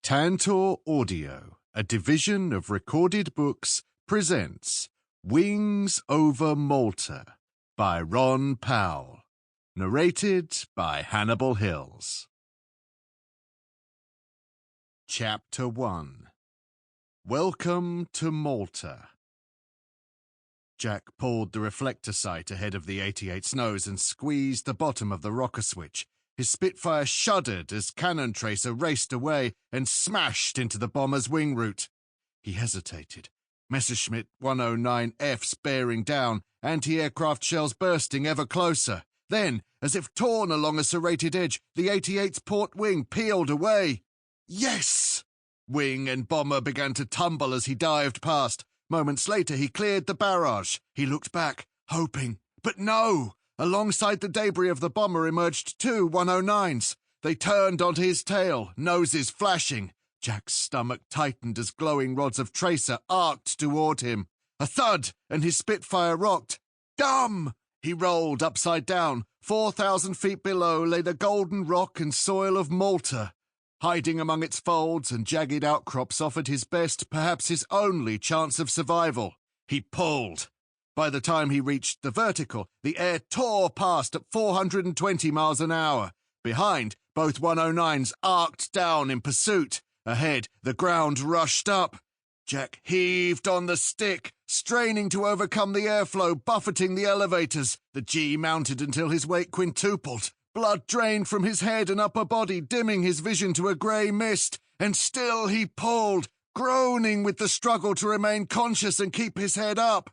Tantor Audio, a division of Recorded Books, presents Wings Over Malta by Ron Powell, narrated by Hannibal Hills. Chapter 1. Welcome to Malta. Jack pulled the reflector sight ahead of the 88's nose and squeezed the bottom of the rocker switch. His Spitfire shuddered as cannon tracer raced away and smashed into the bomber's wing root. He hesitated. Messerschmitt 109Fs bearing down, anti-aircraft shells bursting ever closer. Then, as if torn along a serrated edge, the 88's port wing peeled away. Yes! Wing and bomber began to tumble as he dived past. Moments later, he cleared the barrage. He looked back, hoping. But no! Alongside the debris of the bomber emerged two 109s. They turned onto his tail, noses flashing. Jack's stomach tightened as glowing rods of tracer arced toward him. A thud, and his Spitfire rocked. Dumb! He rolled upside down. 4,000 feet below lay the golden rock and soil of Malta. Hiding among its folds and jagged outcrops offered his best, perhaps his only, chance of survival. He pulled. By the time he reached the vertical, the air tore past at 420 miles an hour. Behind, both 109s arced down in pursuit. Ahead, the ground rushed up. Jack heaved on the stick, straining to overcome the airflow buffeting the elevators. The G mounted until his weight quintupled. Blood drained from his head and upper body, dimming his vision to a grey mist. And still he pulled, groaning with the struggle to remain conscious and keep his head up.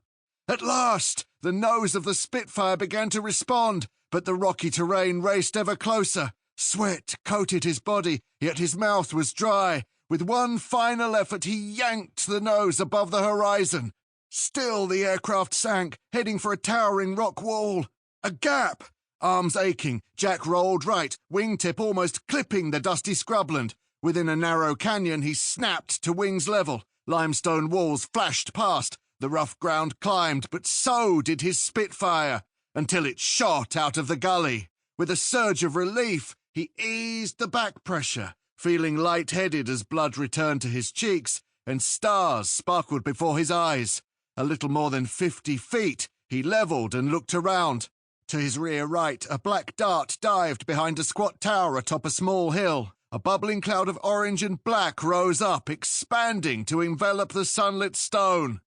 At last, the nose of the Spitfire began to respond, but the rocky terrain raced ever closer. Sweat coated his body, yet his mouth was dry. With one final effort, he yanked the nose above the horizon. Still the aircraft sank, heading for a towering rock wall. A gap! Arms aching, Jack rolled right, wingtip almost clipping the dusty scrubland. Within a narrow canyon, he snapped to wings level. Limestone walls flashed past. The rough ground climbed, but so did his Spitfire, until it shot out of the gully. With a surge of relief, he eased the back pressure, feeling light-headed as blood returned to his cheeks, and stars sparkled before his eyes. A little more than 50 feet, he levelled and looked around. To his rear right, a black dart dived behind a squat tower atop a small hill. A bubbling cloud of orange and black rose up, expanding to envelop the sunlit stone.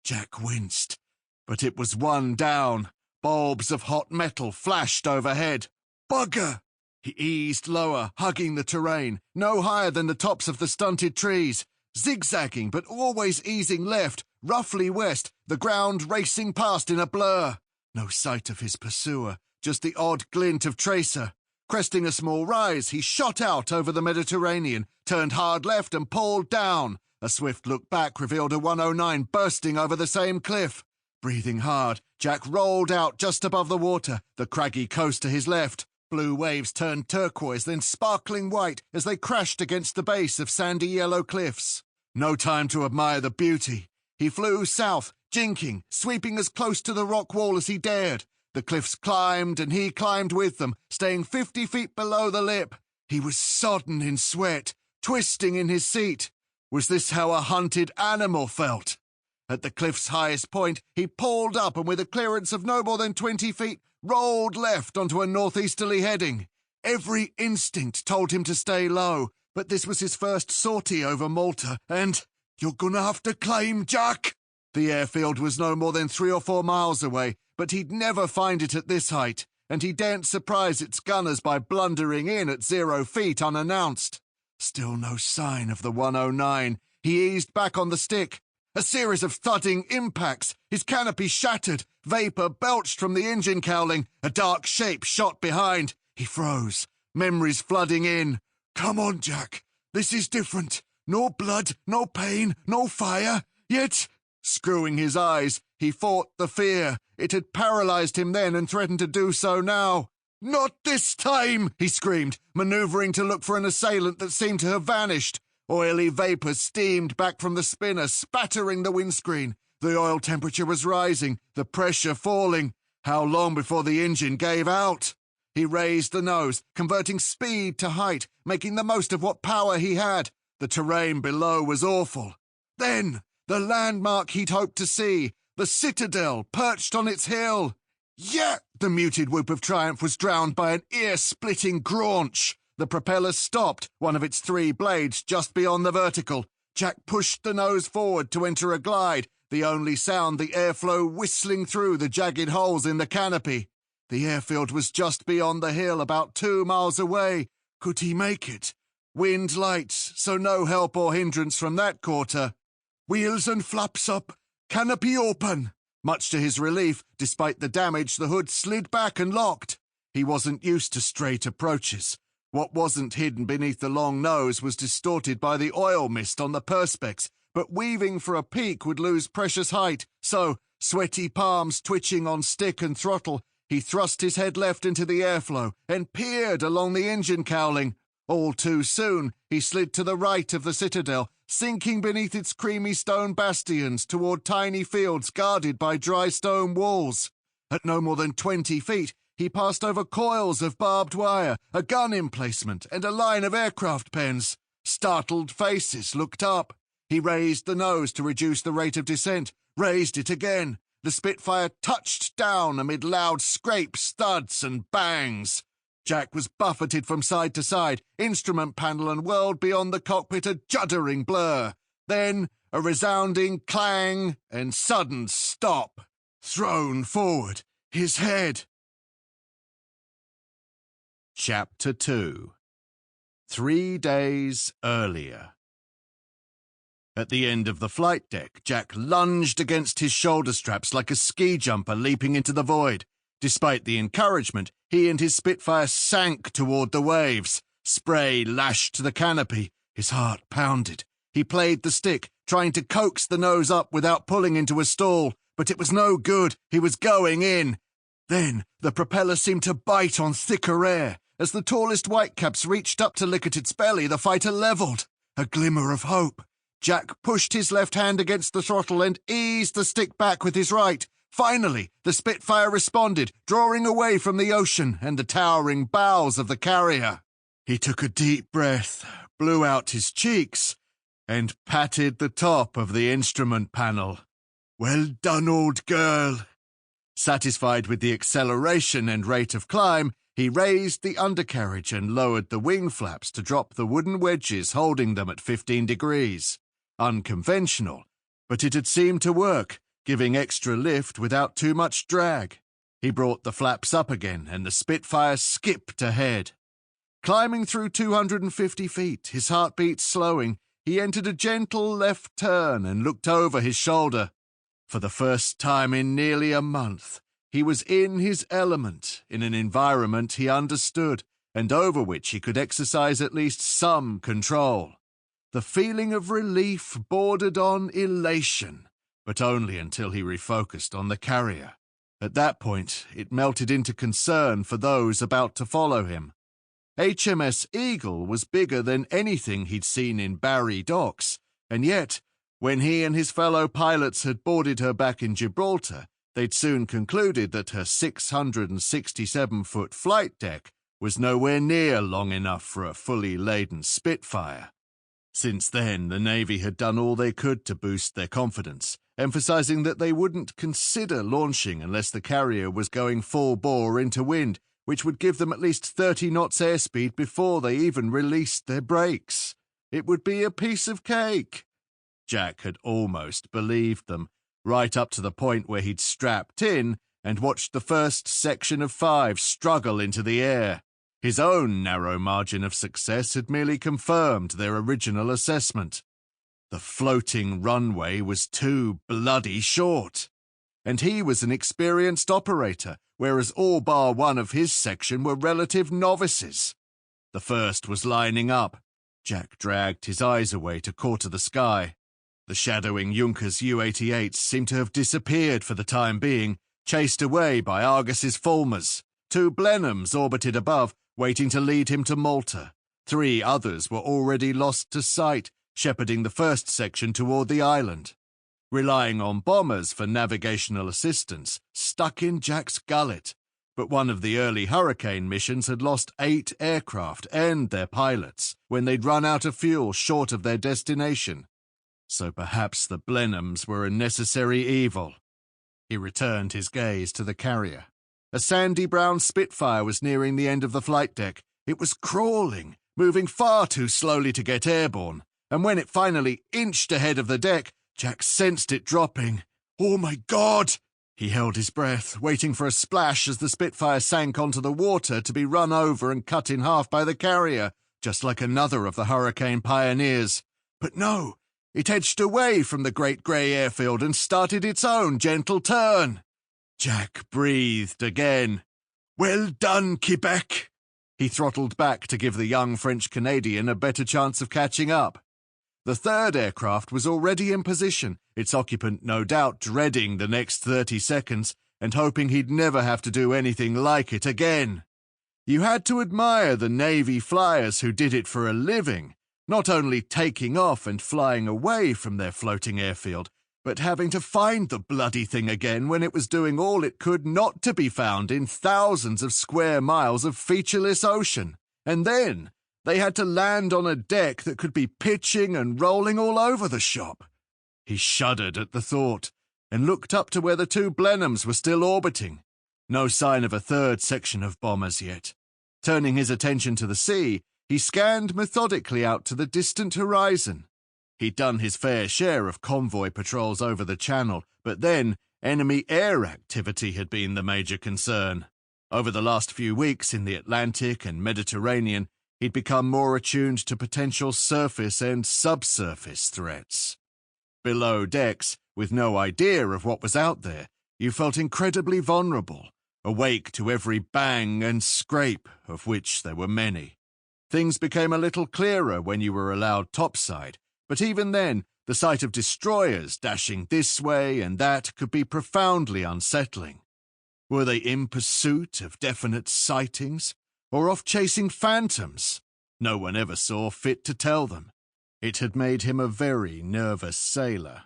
Jack winced, but it was one down. Bulbs of hot metal flashed overhead. Bugger! He eased lower, hugging the terrain, no higher than the tops of the stunted trees. Zigzagging, but always easing left, roughly west, the ground racing past in a blur. No sight of his pursuer, just the odd glint of tracer. Cresting a small rise, he shot out over the Mediterranean, turned hard left and pulled down. A swift look back revealed a 109 bursting over the same cliff. Breathing hard, Jack rolled out just above the water, the craggy coast to his left. Blue waves turned turquoise, then sparkling white as they crashed against the base of sandy yellow cliffs. No time to admire the beauty. He flew south, jinking, sweeping as close to the rock wall as he dared. The cliffs climbed, and he climbed with them, staying 50 feet below the lip. He was sodden in sweat, twisting in his seat. Was this how a hunted animal felt? At the cliff's highest point, he pulled up and with a clearance of no more than 20 feet, rolled left onto a northeasterly heading. Every instinct told him to stay low, but this was his first sortie over Malta, and you're gonna have to climb, Jack! The airfield was no more than 3 or 4 miles away, but he'd never find it at this height, and he daren't surprise its gunners by blundering in at 0 feet unannounced. Still no sign of the 109. He eased back on the stick. A series of thudding impacts. His canopy shattered. Vapour belched from the engine cowling. A dark shape shot behind. He froze. Memories flooding in. Come on, Jack. This is different. No blood, no pain, no fire. Yet, screwing his eyes, he fought the fear. It had paralysed him then and threatened to do so now. Not this time, he screamed, manoeuvring to look for an assailant that seemed to have vanished. Oily vapours steamed back from the spinner, spattering the windscreen. The oil temperature was rising, the pressure falling. How long before the engine gave out? He raised the nose, converting speed to height, making the most of what power he had. The terrain below was awful. Then, the landmark he'd hoped to see, the citadel perched on its hill. Yeah! The muted whoop of triumph was drowned by an ear-splitting graunch. The propeller stopped, one of its 3 blades just beyond the vertical. Jack pushed the nose forward to enter a glide, the only sound the airflow whistling through the jagged holes in the canopy. The airfield was just beyond the hill, about 2 miles away. Could he make it? Wind light, so no help or hindrance from that quarter. Wheels and flaps up, canopy open. Much to his relief, despite the damage, the hood slid back and locked. He wasn't used to straight approaches. What wasn't hidden beneath the long nose was distorted by the oil mist on the perspex, but weaving for a peak would lose precious height, so, sweaty palms twitching on stick and throttle, he thrust his head left into the airflow and peered along the engine cowling. All too soon, he slid to the right of the citadel, sinking beneath its creamy stone bastions toward tiny fields guarded by dry stone walls. At no more than 20 feet, he passed over coils of barbed wire, a gun emplacement, and a line of aircraft pens. Startled faces looked up. He raised the nose to reduce the rate of descent, raised it again. The Spitfire touched down amid loud scrapes, thuds, and bangs. Jack was buffeted from side to side, instrument panel and world beyond the cockpit a juddering blur. Then a resounding clang and sudden stop. Thrown forward, his head. Chapter 2. 3 days earlier. At the end of the flight deck, Jack lunged against his shoulder straps like a ski jumper leaping into the void. Despite the encouragement, he and his Spitfire sank toward the waves. Spray lashed the canopy. His heart pounded. He played the stick, trying to coax the nose up without pulling into a stall, but it was no good. He was going in. Then the propeller seemed to bite on thicker air. As the tallest whitecaps reached up to lick at its belly, the fighter leveled. A glimmer of hope. Jack pushed his left hand against the throttle and eased the stick back with his right. Finally, the Spitfire responded, drawing away from the ocean and the towering bows of the carrier. He took a deep breath, blew out his cheeks, and patted the top of the instrument panel. Well done, old girl. Satisfied with the acceleration and rate of climb, he raised the undercarriage and lowered the wing flaps to drop the wooden wedges holding them at 15 degrees. Unconventional, but it had seemed to work, giving extra lift without too much drag. He brought the flaps up again, and the Spitfire skipped ahead. Climbing through 250 feet, his heartbeat slowing, he entered a gentle left turn and looked over his shoulder. For the first time in nearly a month, he was in his element, in an environment he understood, and over which he could exercise at least some control. The feeling of relief bordered on elation, but only until he refocused on the carrier. At that point, it melted into concern for those about to follow him. HMS Eagle was bigger than anything he'd seen in Barry docks, and yet, when he and his fellow pilots had boarded her back in Gibraltar, they'd soon concluded that her 667-foot flight deck was nowhere near long enough for a fully laden Spitfire. Since then, the Navy had done all they could to boost their confidence, emphasizing that they wouldn't consider launching unless the carrier was going full bore into wind, which would give them at least 30 knots airspeed before they even released their brakes. It would be a piece of cake. Jack had almost believed them, right up to the point where he'd strapped in and watched the first section of 5 struggle into the air. His own narrow margin of success had merely confirmed their original assessment. The floating runway was too bloody short. And he was an experienced operator, whereas all bar one of his section were relative novices. The first was lining up. Jack dragged his eyes away to quarter the sky. The shadowing Junkers U-88s seemed to have disappeared for the time being, chased away by Argus's Fulmars. 2 Blenheims orbited above, waiting to lead him to Malta. 3 others were already lost to sight, shepherding the first section toward the island. Relying on bombers for navigational assistance stuck in Jack's gullet, but one of the early Hurricane missions had lost 8 aircraft and their pilots when they'd run out of fuel short of their destination. So perhaps the Blenheims were a necessary evil. He returned his gaze to the carrier. A sandy brown Spitfire was nearing the end of the flight deck. It was crawling, moving far too slowly to get airborne, and when it finally inched ahead of the deck, Jack sensed it dropping. Oh my God! He held his breath, waiting for a splash as the Spitfire sank onto the water to be run over and cut in half by the carrier, just like another of the Hurricane pioneers. But no, it edged away from the great grey airfield and started its own gentle turn. Jack breathed again. Well done, Quebec! He throttled back to give the young French-Canadian a better chance of catching up. The third aircraft was already in position, its occupant no doubt dreading the next 30 seconds and hoping he'd never have to do anything like it again. You had to admire the Navy flyers who did it for a living, not only taking off and flying away from their floating airfield, but having to find the bloody thing again when it was doing all it could not to be found in thousands of square miles of featureless ocean. And then they had to land on a deck that could be pitching and rolling all over the shop. He shuddered at the thought and looked up to where the 2 Blenheims were still orbiting. No sign of a third section of bombers yet. Turning his attention to the sea, he scanned methodically out to the distant horizon. He'd done his fair share of convoy patrols over the Channel, but then enemy air activity had been the major concern. Over the last few weeks in the Atlantic and Mediterranean, he'd become more attuned to potential surface and subsurface threats. Below decks, with no idea of what was out there, you felt incredibly vulnerable, awake to every bang and scrape, of which there were many. Things became a little clearer when you were allowed topside, but even then, the sight of destroyers dashing this way and that could be profoundly unsettling. Were they in pursuit of definite sightings, or off chasing phantoms? No one ever saw fit to tell them. It had made him a very nervous sailor.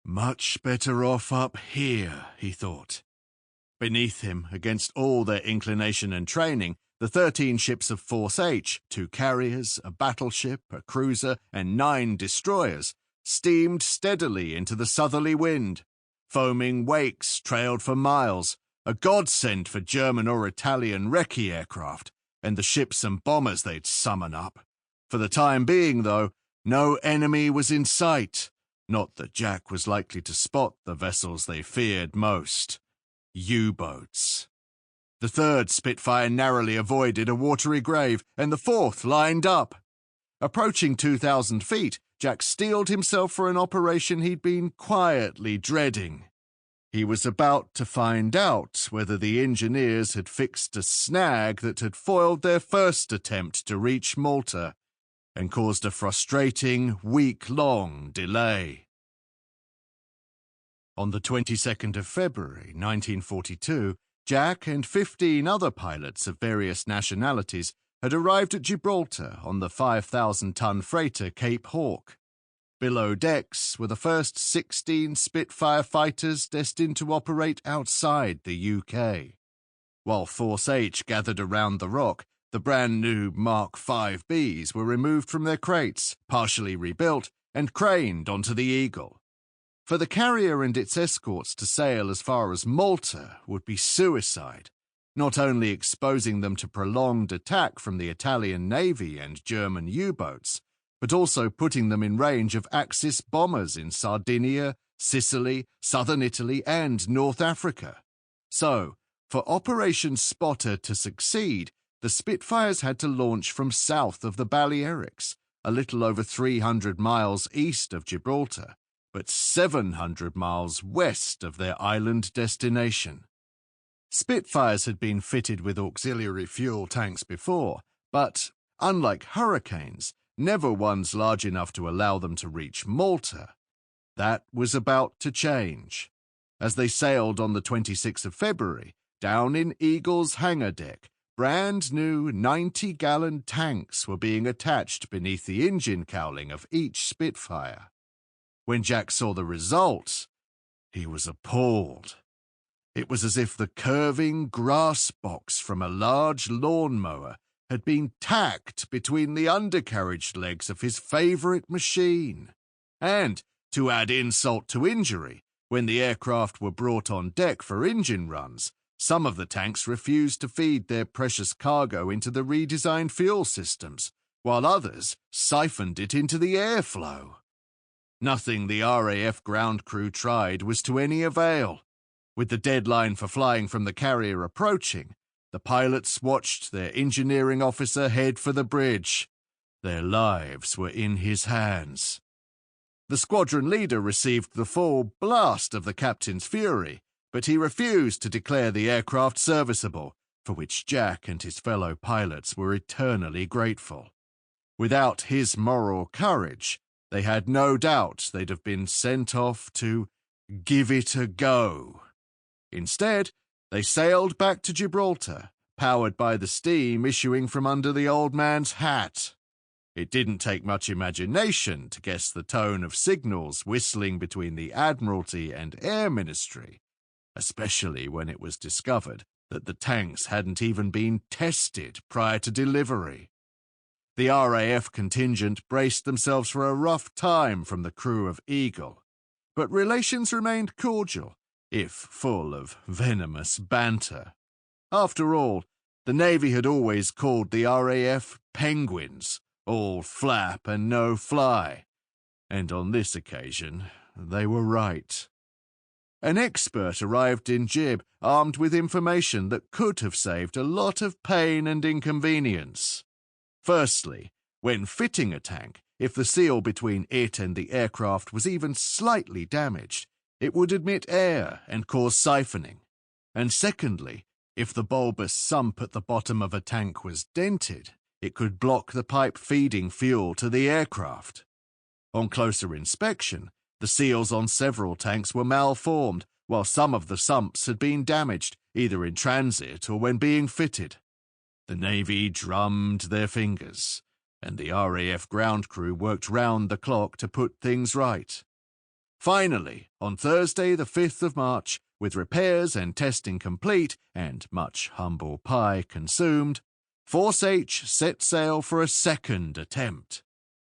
Much better off up here, he thought. Beneath him, against all their inclination and training, the 13 ships of Force H, 2 carriers, a battleship, a cruiser, and 9 destroyers, steamed steadily into the southerly wind. Foaming wakes trailed for miles, a godsend for German or Italian recce aircraft, and the ships and bombers they'd summon up. For the time being, though, no enemy was in sight. Not that Jack was likely to spot the vessels they feared most. U-boats. The 3rd Spitfire narrowly avoided a watery grave, and the 4th lined up. Approaching 2,000 feet, Jack steeled himself for an operation he'd been quietly dreading. He was about to find out whether the engineers had fixed a snag that had foiled their first attempt to reach Malta and caused a frustrating, week-long delay. On the 22nd of February, 1942, Jack and 15 other pilots of various nationalities had arrived at Gibraltar on the 5,000-ton freighter Cape Hawk. Below decks were the first 16 Spitfire fighters destined to operate outside the UK. While Force H gathered around the Rock, the brand-new Mark 5Bs were removed from their crates, partially rebuilt, and craned onto the Eagle. For the carrier and its escorts to sail as far as Malta would be suicide, not only exposing them to prolonged attack from the Italian Navy and German U-boats, but also putting them in range of Axis bombers in Sardinia, Sicily, southern Italy, and North Africa. So, for Operation Spotter to succeed, the Spitfires had to launch from south of the Balearics, a little over 300 miles east of Gibraltar, but 700 miles west of their island destination. Spitfires had been fitted with auxiliary fuel tanks before, but, unlike Hurricanes, never ones large enough to allow them to reach Malta. That was about to change. As they sailed on the 26th of February, down in Eagle's hangar deck, brand new 90-gallon tanks were being attached beneath the engine cowling of each Spitfire. When Jack saw the results, he was appalled. It was as if the curving grass box from a large lawnmower had been tacked between the undercarriage legs of his favourite machine. And, to add insult to injury, when the aircraft were brought on deck for engine runs, some of the tanks refused to feed their precious cargo into the redesigned fuel systems, while others siphoned it into the airflow. Nothing the RAF ground crew tried was to any avail. With the deadline for flying from the carrier approaching, the pilots watched their engineering officer head for the bridge. Their lives were in his hands. The squadron leader received the full blast of the captain's fury, but he refused to declare the aircraft serviceable, for which Jack and his fellow pilots were eternally grateful. Without his moral courage, they had no doubt they'd have been sent off to give it a go. Instead, they sailed back to Gibraltar, powered by the steam issuing from under the old man's hat. It didn't take much imagination to guess the tone of signals whistling between the Admiralty and Air Ministry, especially when it was discovered that the tanks hadn't even been tested prior to delivery. The RAF contingent braced themselves for a rough time from the crew of Eagle, but relations remained cordial, if full of venomous banter. After all, the Navy had always called the RAF penguins, all flap and no fly, and on this occasion they were right. An expert arrived in Gib armed with information that could have saved a lot of pain and inconvenience. Firstly, when fitting a tank, if the seal between it and the aircraft was even slightly damaged, it would admit air and cause siphoning. And secondly, if the bulbous sump at the bottom of a tank was dented, it could block the pipe feeding fuel to the aircraft. On closer inspection, the seals on several tanks were malformed, while some of the sumps had been damaged, either in transit or when being fitted. The Navy drummed their fingers, and the RAF ground crew worked round the clock to put things right. Finally, on Thursday the 5th of March, with repairs and testing complete and much humble pie consumed, Force H set sail for a second attempt.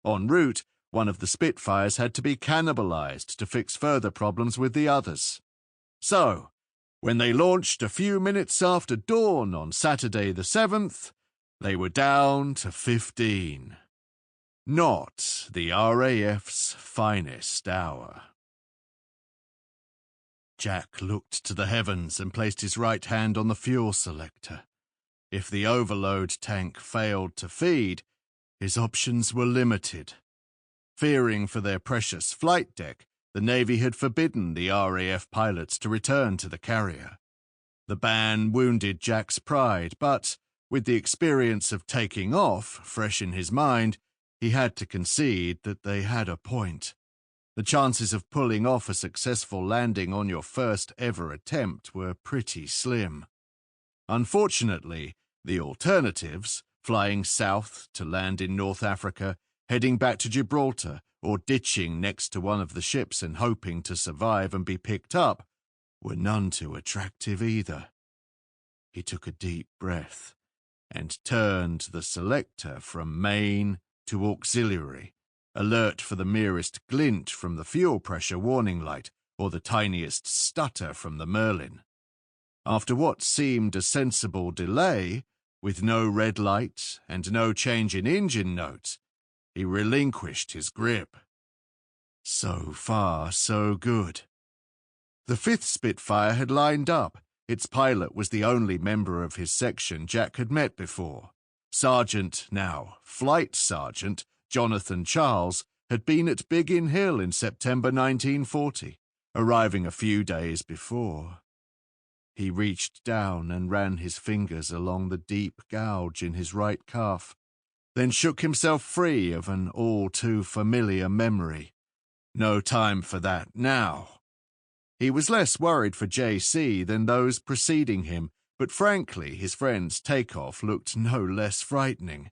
En route, one of the Spitfires had to be cannibalized to fix further problems with the others. So, when they launched a few minutes after dawn on Saturday the 7th, they were down to 15. Not the RAF's finest hour. Jack looked to the heavens and placed his right hand on the fuel selector. If the overload tank failed to feed, his options were limited. Fearing for their precious flight deck, the Navy had forbidden the RAF pilots to return to the carrier. The ban wounded Jack's pride, but, with the experience of taking off fresh in his mind, he had to concede that they had a point. The chances of pulling off a successful landing on your first ever attempt were pretty slim. Unfortunately, the alternatives, flying south to land in North Africa, heading back to Gibraltar, or ditching next to one of the ships and hoping to survive and be picked up, were none too attractive either. He took a deep breath and turned the selector from main to auxiliary, alert for the merest glint from the fuel pressure warning light or the tiniest stutter from the Merlin. After what seemed a sensible delay, with no red light and no change in engine note, he relinquished his grip. So far, so good. The 5th Spitfire had lined up. Its pilot was the only member of his section Jack had met before. Sergeant, now Flight Sergeant, Jonathan Charles, had been at Biggin Hill in September 1940, arriving a few days before. He reached down and ran his fingers along the deep gouge in his right calf, then shook himself free of an all-too-familiar memory. No time for that now. He was less worried for JC than those preceding him, but frankly his friend's takeoff looked no less frightening.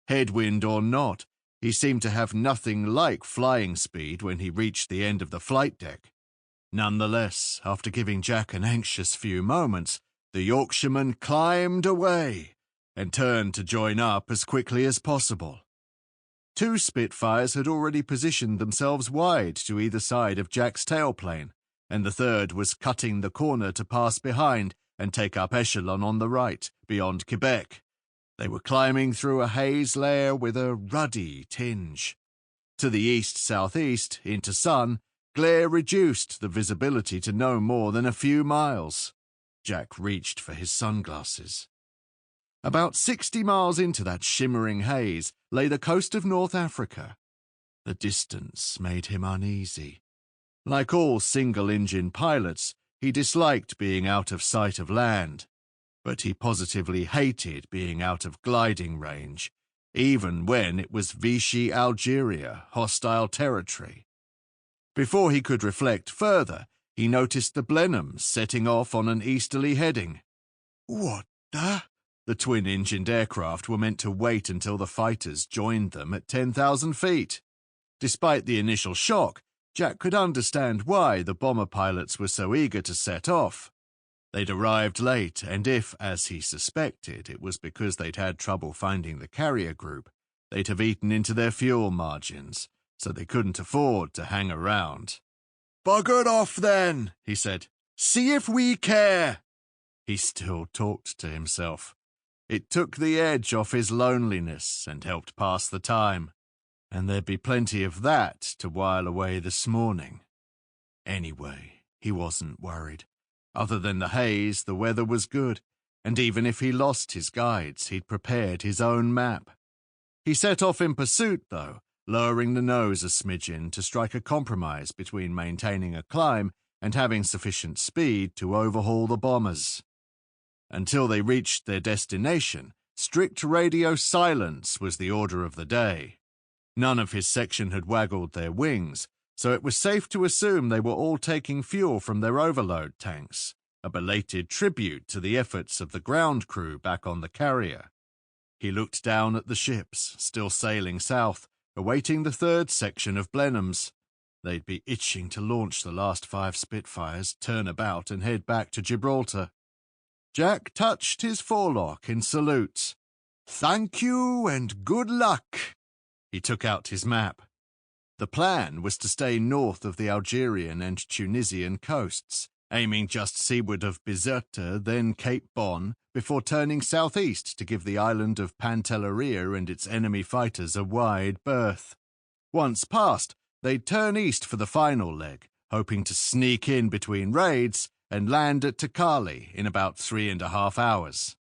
Headwind or not, he seemed to have nothing like flying speed when he reached the end of the flight deck. Nonetheless, after giving Jack an anxious few moments, the Yorkshireman climbed away and turned to join up as quickly as possible. 2 Spitfires had already positioned themselves wide to either side of Jack's tailplane, and the third was cutting the corner to pass behind and take up echelon on the right, beyond Quebec. They were climbing through a haze layer with a ruddy tinge. To the east-southeast, into sun, glare reduced the visibility to no more than a few miles. Jack reached for his sunglasses. About 60 miles into that shimmering haze lay the coast of North Africa. The distance made him uneasy. Like all single-engine pilots, he disliked being out of sight of land, but he positively hated being out of gliding range, even when it was Vichy Algeria, hostile territory. Before he could reflect further, he noticed the Blenheims setting off on an easterly heading. What the? The twin-engined aircraft were meant to wait until the fighters joined them at 10,000 feet. Despite the initial shock, Jack could understand why the bomber pilots were so eager to set off. They'd arrived late, and if, as he suspected, it was because they'd had trouble finding the carrier group, they'd have eaten into their fuel margins, so they couldn't afford to hang around. "Buggered off, then," he said. "See if we care." He still talked to himself. It took the edge off his loneliness and helped pass the time, and there'd be plenty of that to while away this morning. Anyway, he wasn't worried. Other than the haze, the weather was good, and even if he lost his guides, he'd prepared his own map. He set off in pursuit, though, lowering the nose a smidgen to strike a compromise between maintaining a climb and having sufficient speed to overhaul the bombers. Until they reached their destination, strict radio silence was the order of the day. None of his section had waggled their wings, so it was safe to assume they were all taking fuel from their overload tanks, a belated tribute to the efforts of the ground crew back on the carrier. He looked down at the ships, still sailing south, awaiting the third section of Blenheims. They'd be itching to launch the last 5 Spitfires, turn about, and head back to Gibraltar. Jack touched his forelock in salute. "Thank you and good luck." He took out his map. The plan was to stay north of the Algerian and Tunisian coasts, aiming just seaward of Bizerte, then Cape Bon, before turning southeast to give the island of Pantelleria and its enemy fighters a wide berth. Once past, they'd turn east for the final leg, hoping to sneak in between raids and land at Takali in about 3.5 hours.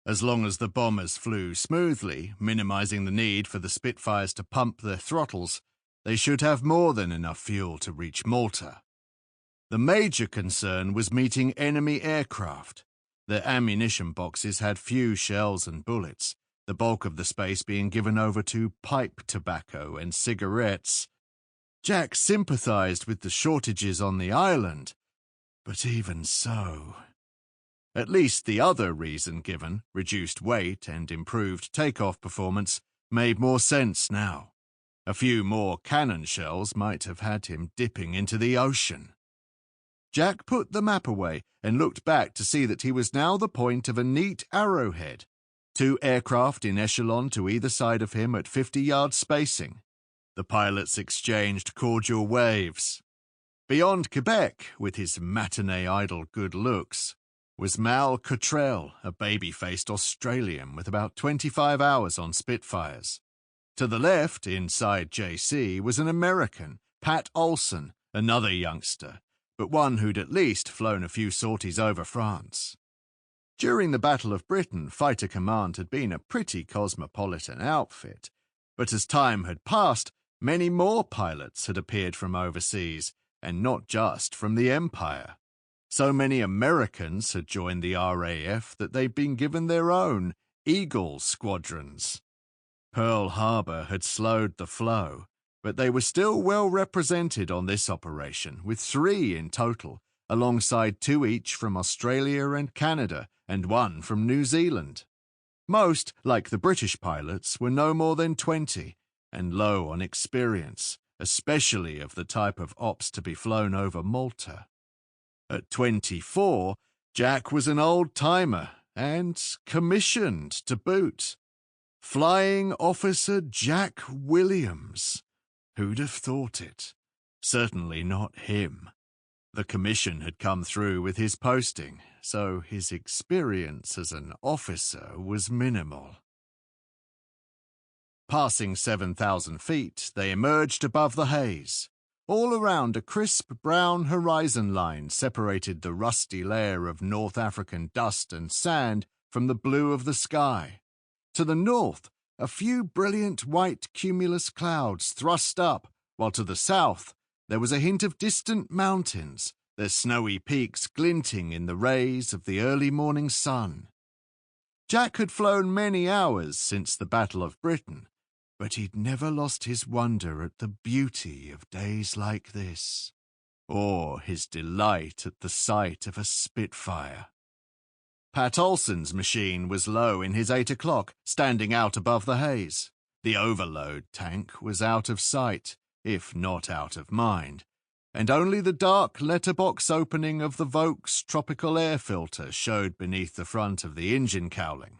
As long as the bombers flew smoothly, minimizing the need for the Spitfires to pump their throttles, they should have more than enough fuel to reach Malta. The major concern was meeting enemy aircraft. Their ammunition boxes had few shells and bullets, the bulk of the space being given over to pipe tobacco and cigarettes. Jack sympathized with the shortages on the island, but even so... At least the other reason given, reduced weight and improved takeoff performance, made more sense now. A few more cannon shells might have had him dipping into the ocean. Jack put the map away and looked back to see that he was now the point of a neat arrowhead, 2 aircraft in echelon to either side of him at 50-yard spacing. The pilots exchanged cordial waves. Beyond Quebec, with his matinee idol good looks, was Mal Cottrell, a baby-faced Australian with about 25 hours on Spitfires. To the left, inside JC, was an American, Pat Olson, another youngster, but one who'd at least flown a few sorties over France. During the Battle of Britain, Fighter Command had been a pretty cosmopolitan outfit, but as time had passed, many more pilots had appeared from overseas, and not just from the Empire. So many Americans had joined the RAF that they'd been given their own Eagle squadrons. Pearl Harbor had slowed the flow, but they were still well represented on this operation, with 3 in total, alongside 2 each from Australia and Canada, and 1 from New Zealand. Most, like the British pilots, were no more than 20, and low on experience, especially of the type of ops to be flown over Malta. At 24, Jack was an old-timer and commissioned to boot. Flying Officer Jack Williams. Who'd have thought it? Certainly not him. The commission had come through with his posting, so his experience as an officer was minimal. Passing 7,000 feet, they emerged above the haze. All around, a crisp brown horizon line separated the rusty layer of North African dust and sand from the blue of the sky. To the north, a few brilliant white cumulus clouds thrust up, while to the south there was a hint of distant mountains, their snowy peaks glinting in the rays of the early morning sun. Jack had flown many hours since the Battle of Britain, but he'd never lost his wonder at the beauty of days like this, or his delight at the sight of a Spitfire. Pat Olsen's machine was low in his 8 o'clock, standing out above the haze. The overload tank was out of sight, if not out of mind, and only the dark letterbox opening of the Vokes tropical air filter showed beneath the front of the engine cowling.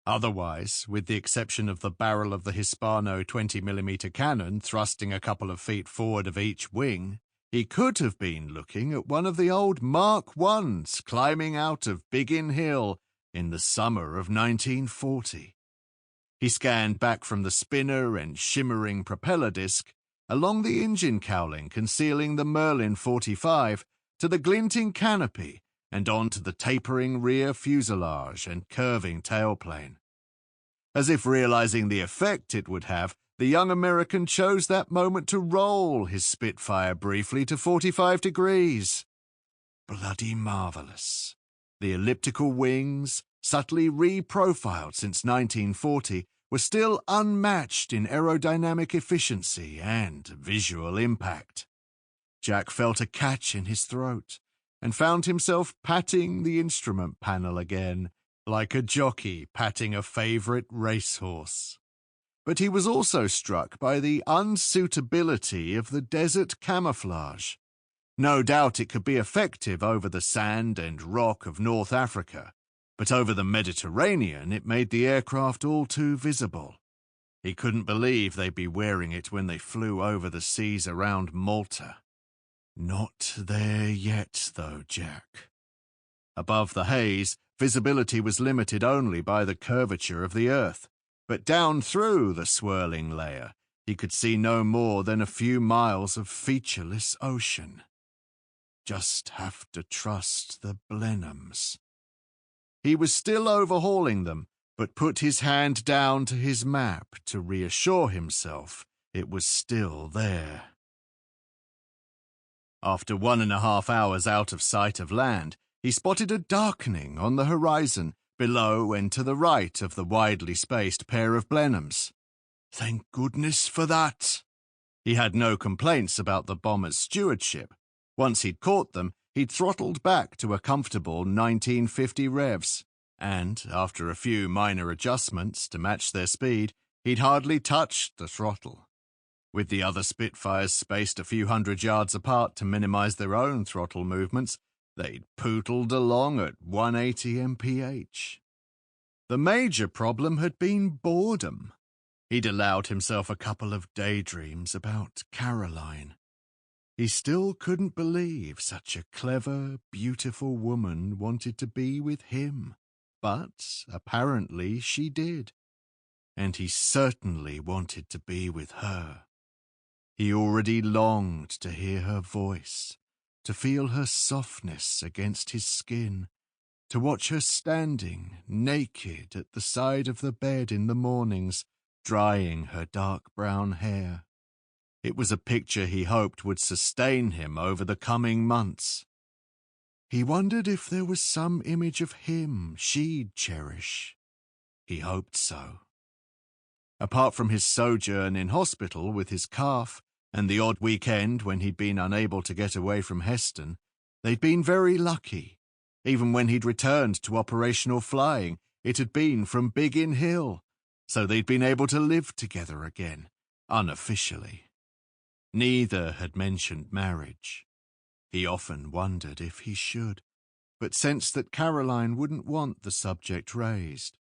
Otherwise, with the exception of the barrel of the Hispano 20mm cannon thrusting a couple of feet forward of each wing, he could have been looking at one of the old Mark I's climbing out of Biggin Hill in the summer of 1940. He scanned back from the spinner and shimmering propeller disc, along the engine cowling concealing the Merlin 45, to the glinting canopy, and on to the tapering rear fuselage and curving tailplane. As if realizing the effect it would have, the young American chose that moment to roll his Spitfire briefly to 45 degrees. Bloody marvelous. The elliptical wings, subtly reprofiled since 1940, were still unmatched in aerodynamic efficiency and visual impact. Jack felt a catch in his throat and found himself patting the instrument panel again, like a jockey patting a favourite racehorse. But he was also struck by the unsuitability of the desert camouflage. No doubt it could be effective over the sand and rock of North Africa, but over the Mediterranean it made the aircraft all too visible. He couldn't believe they'd be wearing it when they flew over the seas around Malta. Not there yet, though, Jack. Above the haze, visibility was limited only by the curvature of the earth, but down through the swirling layer, he could see no more than a few miles of featureless ocean. Just have to trust the Blenheims. He was still overhauling them, but put his hand down to his map to reassure himself it was still there. After 1.5 hours out of sight of land, he spotted a darkening on the horizon below and to the right of the widely spaced pair of Blenheims. Thank goodness for that. He had no complaints about the bomber's stewardship. Once he'd caught them, he'd throttled back to a comfortable 1950 revs, and, after a few minor adjustments to match their speed, he'd hardly touched the throttle. With the other Spitfires spaced a few hundred yards apart to minimize their own throttle movements, they'd pootled along at 180 mph. The major problem had been boredom. He'd allowed himself a couple of daydreams about Caroline. He still couldn't believe such a clever, beautiful woman wanted to be with him, but apparently she did. And he certainly wanted to be with her. He already longed to hear her voice, to feel her softness against his skin, to watch her standing naked at the side of the bed in the mornings, drying her dark brown hair. It was a picture he hoped would sustain him over the coming months. He wondered if there was some image of him she'd cherish. He hoped so. Apart from his sojourn in hospital with his calf, and the odd weekend when he'd been unable to get away from Heston, they'd been very lucky. Even when he'd returned to operational flying, it had been from Biggin Hill, so they'd been able to live together again, unofficially. Neither had mentioned marriage. He often wondered if he should, but sensed that Caroline wouldn't want the subject raised,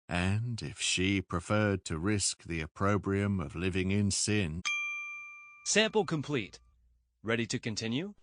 and if she preferred to risk the opprobrium of living in sin... Sample complete. Ready to continue?